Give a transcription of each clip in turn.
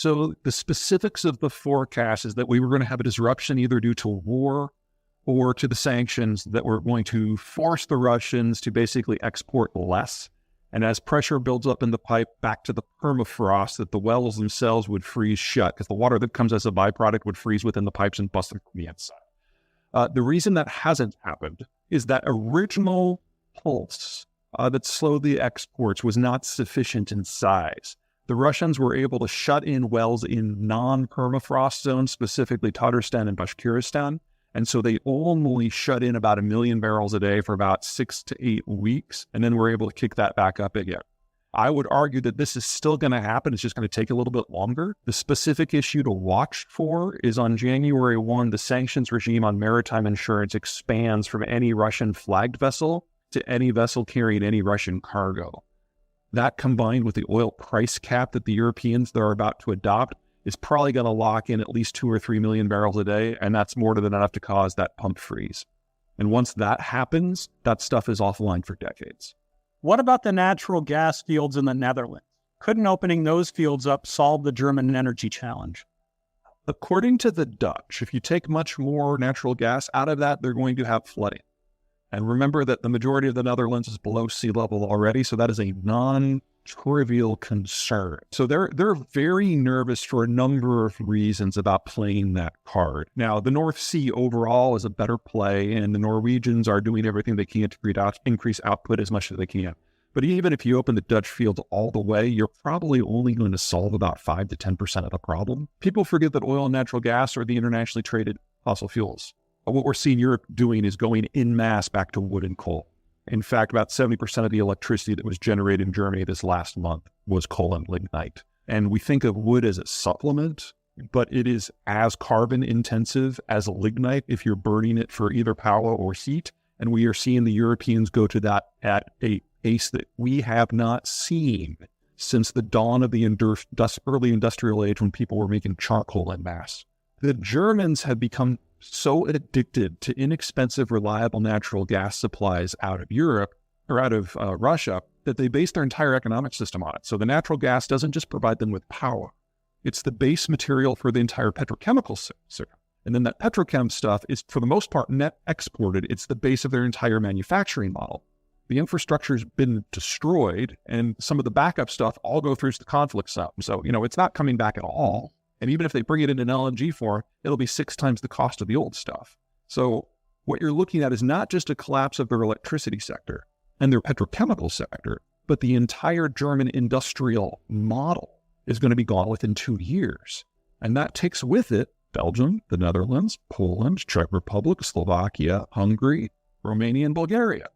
So the specifics of the forecast is that we were going to have a disruption either due to war or to the sanctions that were going to force the Russians to basically export less. And as pressure builds up in the pipe back to the permafrost, that the wells themselves would freeze shut because the water that comes as a byproduct would freeze within the pipes and bust them from the inside. The reason that hasn't happened is that original pulse that slowed the exports was not sufficient in size. The Russians were able to shut in wells in non-permafrost zones, specifically Tatarstan and Bashkiristan. And so they only shut in about 1 million barrels a day for about 6 to 8 weeks, and then we're able to kick that back up again. I would argue that this is still going to happen. It's just going to take a little bit longer. The specific issue to watch for is on January 1, the sanctions regime on maritime insurance expands from any Russian flagged vessel to any vessel carrying any Russian cargo. That combined with the oil price cap that the Europeans are about to adopt is probably going to lock in at least 2 or 3 million barrels a day, and that's more than enough to cause that pump freeze. And once that happens, that stuff is offline for decades. What about the natural gas fields in the Netherlands? Couldn't opening those fields up solve the German energy challenge? According to the Dutch, if you take much more natural gas out of that, they're going to have flooding. And remember that the majority of the Netherlands is below sea level already, so that is a non-trivial concern. So they're very nervous for a number of reasons about playing that card. Now, the North Sea overall is a better play, and the Norwegians are doing everything they can to increase output as much as they can. But even if you open the Dutch fields all the way, you're probably only going to solve about 5 to 10% of the problem. People forget that oil and natural gas are the internationally traded fossil fuels. What we're seeing Europe doing is going en masse back to wood and coal. In fact, about 70% of the electricity that was generated in Germany this last month was coal and lignite. And we think of wood as a supplement, but it is as carbon intensive as lignite if you're burning it for either power or heat. And we are seeing the Europeans go to that at a pace that we have not seen since the dawn of the early industrial age when people were making charcoal en masse. The Germans have become so addicted to inexpensive, reliable natural gas supplies out of Europe or out of Russia that they base their entire economic system on it. So the natural gas doesn't just provide them with power. It's the base material for the entire petrochemical system. And then that petrochem stuff is, for the most part, net exported. It's the base of their entire manufacturing model. The infrastructure's been destroyed, and some of the backup stuff all go through the conflict zone. So, it's not coming back at all. And even if they bring it in an LNG form, it'll be 6 times the cost of the old stuff. So what you're looking at is not just a collapse of their electricity sector and their petrochemical sector, but the entire German industrial model is going to be gone within 2 years. And that takes with it Belgium, the Netherlands, Poland, Czech Republic, Slovakia, Hungary, Romania, and Bulgaria.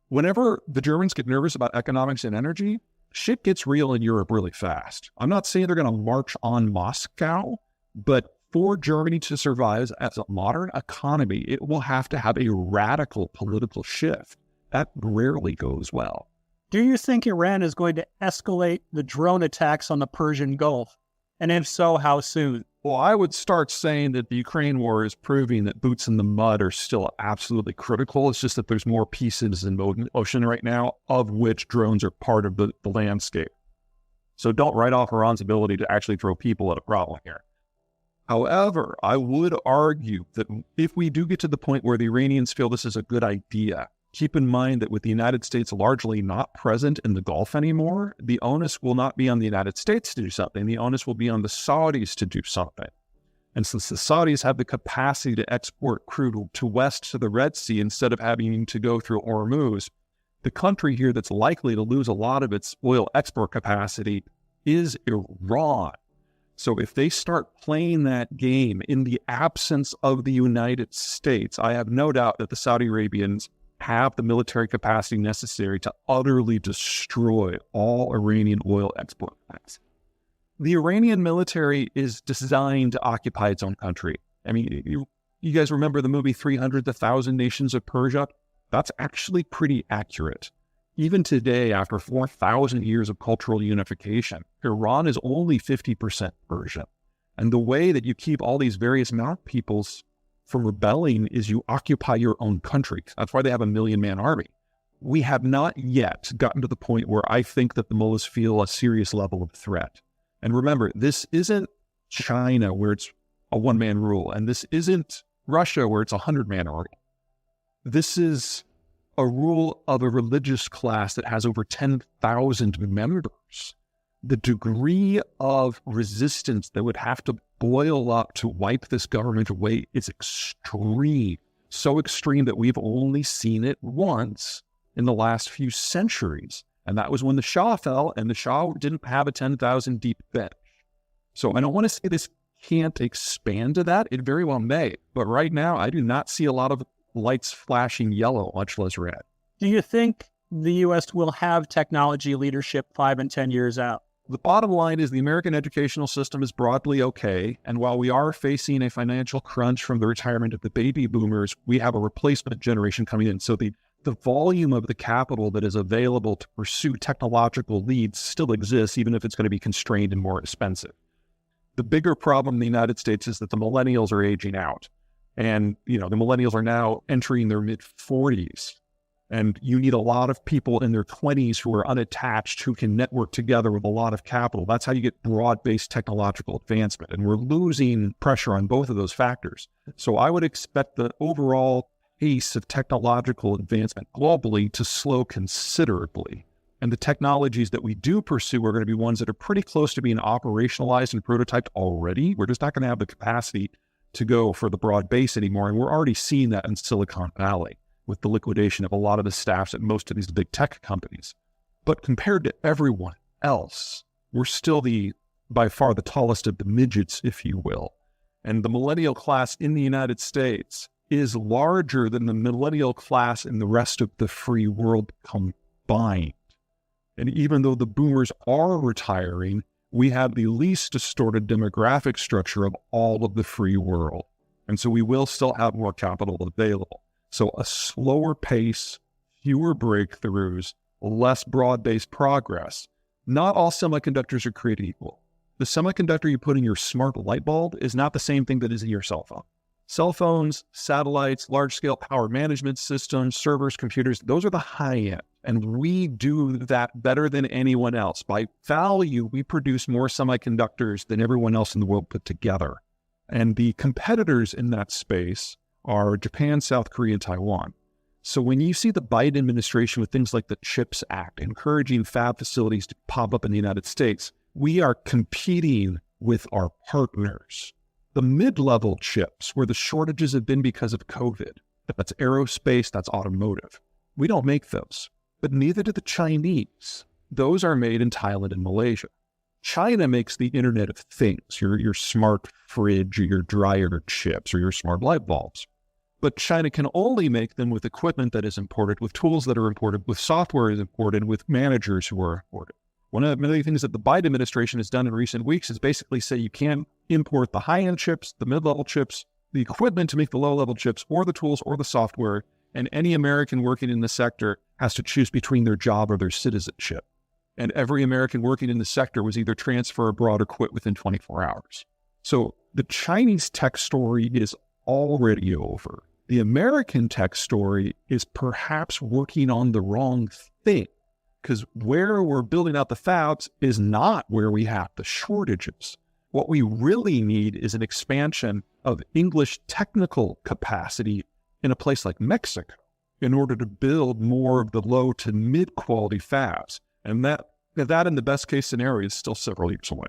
Whenever the Germans get nervous about economics and energy, shit gets real in Europe really fast. I'm not saying they're going to march on Moscow, but for Germany to survive as a modern economy, it will have to have a radical political shift. That rarely goes well. Do you think Iran is going to escalate the drone attacks on the Persian Gulf? And if so, how soon? Well, I would start saying that the Ukraine war is proving that boots in the mud are still absolutely critical. It's just that there's more pieces in motion right now, of which drones are part of the landscape. So don't write off Iran's ability to actually throw people at a problem here. However, I would argue that if we do get to the point where the Iranians feel this is a good idea, keep in mind that with the United States largely not present in the Gulf anymore, the onus will not be on the United States to do something. The onus will be on the Saudis to do something. And since the Saudis have the capacity to export crude to west to the Red Sea instead of having to go through Hormuz, the country here that's likely to lose a lot of its oil export capacity is Iran. So if they start playing that game in the absence of the United States, I have no doubt that the Saudi Arabians have the military capacity necessary to utterly destroy all Iranian oil export plants. The Iranian military is designed to occupy its own country. I mean, you guys remember the movie 300, The Thousand Nations of Persia? That's actually pretty accurate. Even today, after 4,000 years of cultural unification, Iran is only 50% Persian. And the way that you keep all these various mountain peoples from rebelling is you occupy your own country. That's why they have a 1 million-man army. We have not yet gotten to the point where I think that the mullahs feel a serious level of threat. And remember, this isn't China, where it's a one-man rule. And this isn't Russia, where it's a 100-man rule. This is a rule of a religious class that has over 10,000 members. The degree of resistance that would have to boil up to wipe this government away is extreme. So extreme that we've only seen it once in the last few centuries. And that was when the Shah fell, and the Shah didn't have a 10,000 deep bench. So I don't want to say this can't expand to that. It very well may. But right now, I do not see a lot of lights flashing yellow, much less red. Do you think the U.S. will have technology leadership 5 and 10 years out? The bottom line is the American educational system is broadly okay. And while we are facing a financial crunch from the retirement of the baby boomers, we have a replacement generation coming in. So the volume of the capital that is available to pursue technological leads still exists, even if it's going to be constrained and more expensive. The bigger problem in the United States is that the millennials are aging out. And, the millennials are now entering their mid-40s. And you need a lot of people in their 20s who are unattached, who can network together with a lot of capital. That's how you get broad-based technological advancement. And we're losing pressure on both of those factors. So I would expect the overall pace of technological advancement globally to slow considerably. And the technologies that we do pursue are going to be ones that are pretty close to being operationalized and prototyped already. We're just not going to have the capacity to go for the broad base anymore. And we're already seeing that in Silicon Valley with the liquidation of a lot of the staffs at most of these big tech companies. But compared to everyone else, we're still by far the tallest of the midgets, if you will. And the millennial class in the United States is larger than the millennial class in the rest of the free world combined. And even though the boomers are retiring, we have the least distorted demographic structure of all of the free world. And so we will still have more capital available. So a slower pace, fewer breakthroughs, less broad-based progress. Not all semiconductors are created equal. The semiconductor you put in your smart light bulb is not the same thing that is in your cell phone. Cell phones, satellites, large-scale power management systems, servers, computers, those are the high end. And we do that better than anyone else. By value, we produce more semiconductors than everyone else in the world put together. And the competitors in that space are Japan, South Korea, and Taiwan. So when you see the Biden administration with things like the CHIPS Act, encouraging fab facilities to pop up in the United States, we are competing with our partners. The mid-level chips, where the shortages have been because of COVID, that's aerospace, that's automotive. We don't make those, but neither do the Chinese. Those are made in Thailand and Malaysia. China makes the Internet of Things, your smart fridge, or your dryer chips, or your smart light bulbs. But China can only make them with equipment that is imported, with tools that are imported, with software is imported, with managers who are imported. One of the things that the Biden administration has done in recent weeks is basically say you can't import the high-end chips, the mid-level chips, the equipment to make the low-level chips, or the tools or the software, and any American working in the sector has to choose between their job or their citizenship. And every American working in the sector was either transfer abroad or quit within 24 hours. So the Chinese tech story is already over. The American tech story is perhaps working on the wrong thing, because where we're building out the fabs is not where we have the shortages. What we really need is an expansion of English technical capacity in a place like Mexico in order to build more of the low to mid quality fabs. And that in the best case scenario is still several years away.